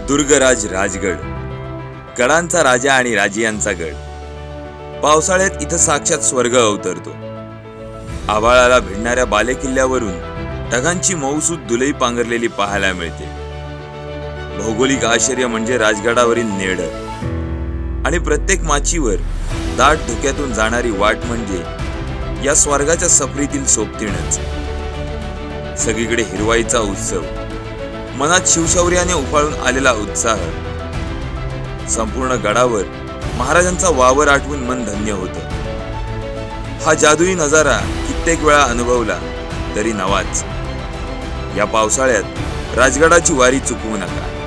दुर्गराज राजगड, गडांचा राजा आणि राजियांचा गड. पावसाळ्यात इथं साक्षात स्वर्ग अवतरतो. आभाळाला भिडणाऱ्या बालेकिल्ल्यावरून ढगांची मऊसूत दुलई पांघरलेली पाहायला मिळते. भौगोलिक आश्चर्य म्हणजे राजगडावरील नेड आणि प्रत्येक माचीवर दाट धुक्यातून जाणारी वाट म्हणजे या स्वर्गाच्या सफरीतील सोबतीणच. सगळीकडे हिरवाईचा उत्सव, मनात शिवशौर्याने उफाळून आलेला उत्साह. संपूर्ण गडावर महाराजांचा वावर आठवून मन धन्य होतं. हा जादुई नजारा कित्येक वेळा अनुभवला तरी नवाच. या पावसाळ्यात राजगडाची वारी चुकवू नका.